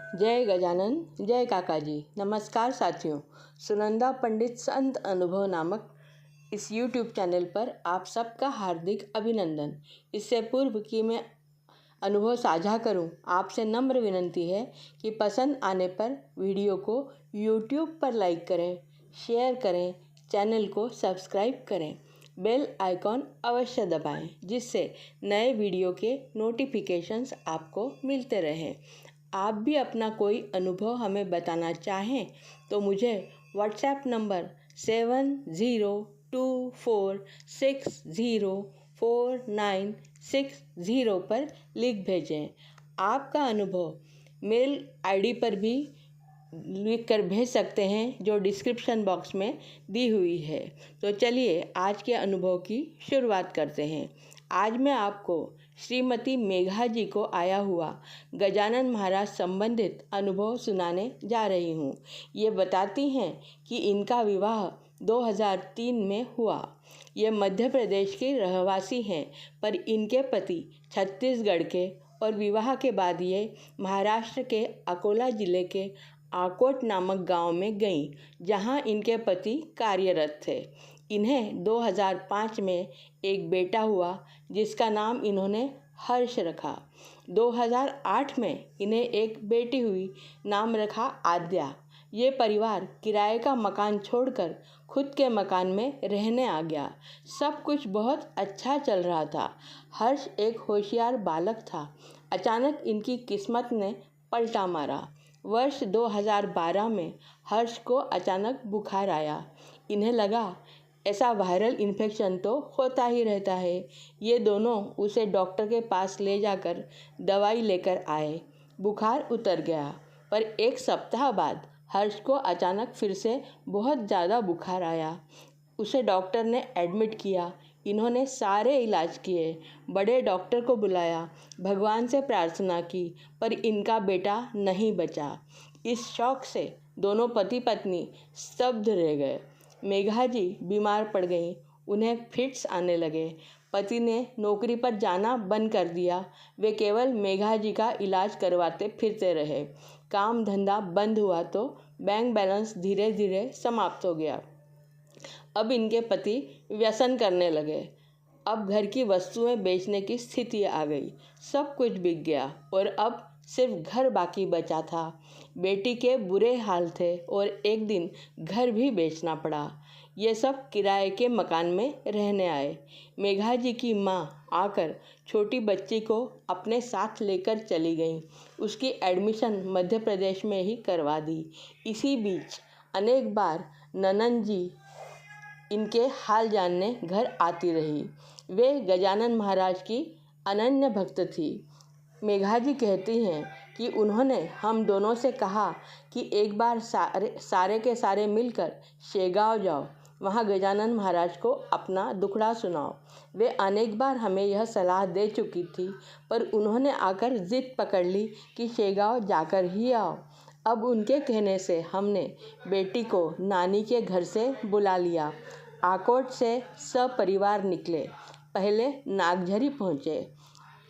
जय गजानन, जय काका जी। नमस्कार साथियों, सुनंदा पंडित संत अनुभव नामक इस YouTube चैनल पर आप सबका हार्दिक अभिनंदन। इससे पूर्व कि मैं अनुभव साझा करूं, आपसे नम्र विनंती है कि पसंद आने पर वीडियो को YouTube पर लाइक करें, शेयर करें, चैनल को सब्सक्राइब करें, बेल आइकॉन अवश्य दबाएं, जिससे नए वीडियो के नोटिफिकेशंस आपको मिलते रहें। आप भी अपना कोई अनुभव हमें बताना चाहें तो मुझे व्हाट्सएप नंबर 7024604960 पर लिख भेजें। आपका अनुभव मेल आईडी पर भी लिख कर भेज सकते हैं, जो डिस्क्रिप्शन बॉक्स में दी हुई है। तो चलिए आज के अनुभव की शुरुआत करते हैं। आज मैं आपको श्रीमती मेघा जी को आया हुआ गजानन महाराज संबंधित अनुभव सुनाने जा रही हूँ। ये बताती हैं कि इनका विवाह 2003 में हुआ। ये मध्य प्रदेश की रहवासी हैं, पर इनके पति छत्तीसगढ़ के और विवाह के बाद ये महाराष्ट्र के अकोला जिले के आकोट नामक गांव में गईं, जहां इनके पति कार्यरत थे। इन्हें 2005 में एक बेटा हुआ, जिसका नाम इन्होंने हर्ष रखा। 2008 में इन्हें एक बेटी हुई, नाम रखा आद्या। ये परिवार किराए का मकान छोड़कर खुद के मकान में रहने आ गया। सब कुछ बहुत अच्छा चल रहा था। हर्ष एक होशियार बालक था। अचानक इनकी किस्मत ने पलटा मारा। वर्ष 2012 में हर्ष को अचानक बुखार आया। इन्हें लगा ऐसा वायरल इन्फेक्शन तो होता ही रहता है। ये दोनों उसे डॉक्टर के पास ले जाकर दवाई लेकर आए। बुखार उतर गया, पर एक सप्ताह बाद हर्ष को अचानक फिर से बहुत ज़्यादा बुखार आया। उसे डॉक्टर ने एडमिट किया। इन्होंने सारे इलाज किए, बड़े डॉक्टर को बुलाया, भगवान से प्रार्थना की, पर इनका बेटा नहीं बचा। इस शौक से दोनों पति पत्नी स्तब्ध रह गए। मेघा जी बीमार पड़ गईं। उन्हें फिट्स आने लगे। पति ने नौकरी पर जाना बंद कर दिया। वे केवल मेघा जी का इलाज करवाते फिरते रहे। काम धंधा बंद हुआ तो बैंक बैलेंस धीरे धीरे समाप्त हो गया। अब इनके पति व्यसन करने लगे। अब घर की वस्तुएं बेचने की स्थिति आ गई। सब कुछ बिक गया और अब सिर्फ घर बाकी बचा था। बेटी के बुरे हाल थे और एक दिन घर भी बेचना पड़ा। ये सब किराए के मकान में रहने आए। मेघा जी की माँ आकर छोटी बच्ची को अपने साथ लेकर चली गई। उसकी एडमिशन मध्य प्रदेश में ही करवा दी। इसी बीच अनेक बार ननंद जी इनके हाल जानने घर आती रही। वे गजानन महाराज की अनन्य भक्त थी। मेघा जी कहती हैं कि उन्होंने हम दोनों से कहा कि एक बार सारे के सारे मिलकर शेगांव जाओ, वहाँ गजानन महाराज को अपना दुखड़ा सुनाओ। वे अनेक बार हमें यह सलाह दे चुकी थी, पर उन्होंने आकर जिद पकड़ ली कि शेगांव जाकर ही आओ। अब उनके कहने से हमने बेटी को नानी के घर से बुला लिया। आकोट से सपरिवार निकले। पहले नागझरी पहुँचे,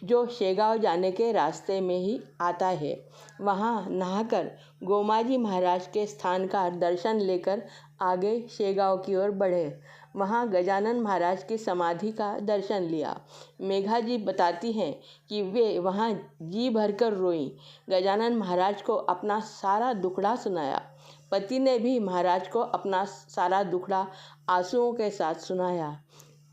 जो शेगांव जाने के रास्ते में ही आता है। वहाँ नहाकर गोमाजी महाराज के स्थान का दर्शन लेकर आगे शेगांव की ओर बढ़े। वहाँ गजानन महाराज की समाधि का दर्शन लिया। मेघा जी बताती हैं कि वे वहाँ जी भरकर रोईं। गजानन महाराज को अपना सारा दुखड़ा सुनाया। पति ने भी महाराज को अपना सारा दुखड़ा आंसुओं के साथ सुनाया।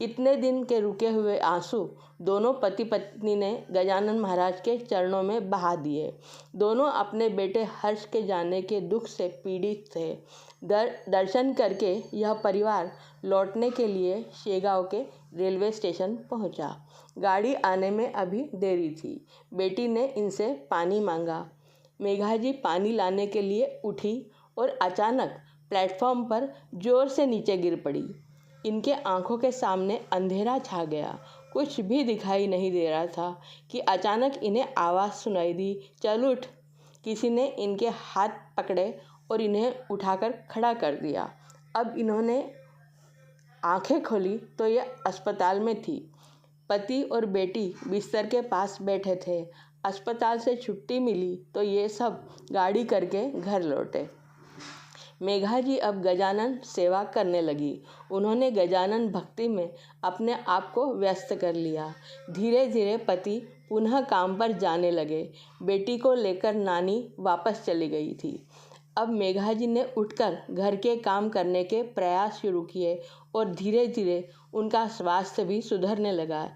इतने दिन के रुके हुए आंसू दोनों पति पत्नी ने गजानन महाराज के चरणों में बहा दिए। दोनों अपने बेटे हर्ष के जाने के दुख से पीड़ित थे। दर्शन करके यह परिवार लौटने के लिए शेगांव के रेलवे स्टेशन पहुंचा। गाड़ी आने में अभी देरी थी। बेटी ने इनसे पानी मांगा। मेघा जी पानी लाने के लिए उठी और अचानक प्लेटफॉर्म पर जोर से नीचे गिर पड़ी। इनके आंखों के सामने अंधेरा छा गया। कुछ भी दिखाई नहीं दे रहा था कि अचानक इन्हें आवाज़ सुनाई दी, चल उठ। किसी ने इनके हाथ पकड़े और इन्हें उठाकर खड़ा कर दिया। अब इन्होंने आंखें खोली तो ये अस्पताल में थी। पति और बेटी बिस्तर के पास बैठे थे। अस्पताल से छुट्टी मिली तो ये सब गाड़ी करके घर लौटे। मेघा जी अब गजानन सेवा करने लगी। उन्होंने गजानन भक्ति में अपने आप को व्यस्त कर लिया। धीरे धीरे पति पुनः काम पर जाने लगे। बेटी को लेकर नानी वापस चली गई थी। अब मेघा जी ने उठकर घर के काम करने के प्रयास शुरू किए और धीरे धीरे उनका स्वास्थ्य भी सुधरने लगा।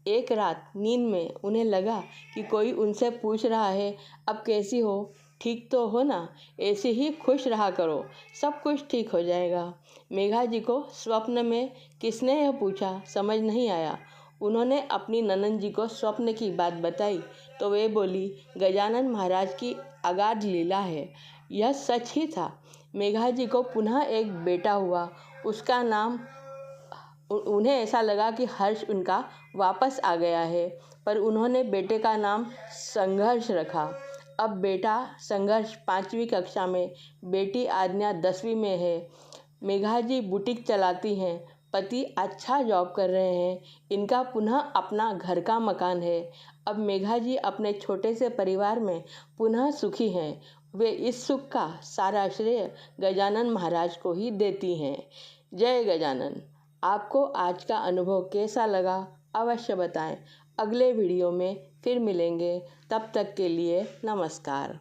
एक रात नींद में उन्हें लगा कि कोई उनसे पूछ रहा है, अब कैसी हो, ठीक तो हो ना? ऐसे ही खुश रहा करो, सब कुछ ठीक हो जाएगा। मेघा जी को स्वप्न में किसने यह पूछा समझ नहीं आया। उन्होंने अपनी ननद जी को स्वप्न की बात बताई तो वे बोली, गजानन महाराज की अगाध लीला है। यह सच ही था। मेघा जी को पुनः एक बेटा हुआ। उसका नाम उन्हें ऐसा लगा कि हर्ष उनका वापस आ गया है, पर उन्होंने बेटे का नाम संघर्ष रखा। अब बेटा संघर्ष 5वीं कक्षा में, बेटी आज्ञा 10वीं में है। मेघा जी बुटीक चलाती हैं। पति अच्छा जॉब कर रहे हैं। इनका पुनः अपना घर का मकान है। अब मेघा जी अपने छोटे से परिवार में पुनः सुखी हैं। वे इस सुख का सारा श्रेय गजानन महाराज को ही देती हैं। जय गजानन। आपको आज का अनुभव कैसा लगा अवश्य बताएं। अगले वीडियो में फिर मिलेंगे। तब तक के लिए नमस्कार।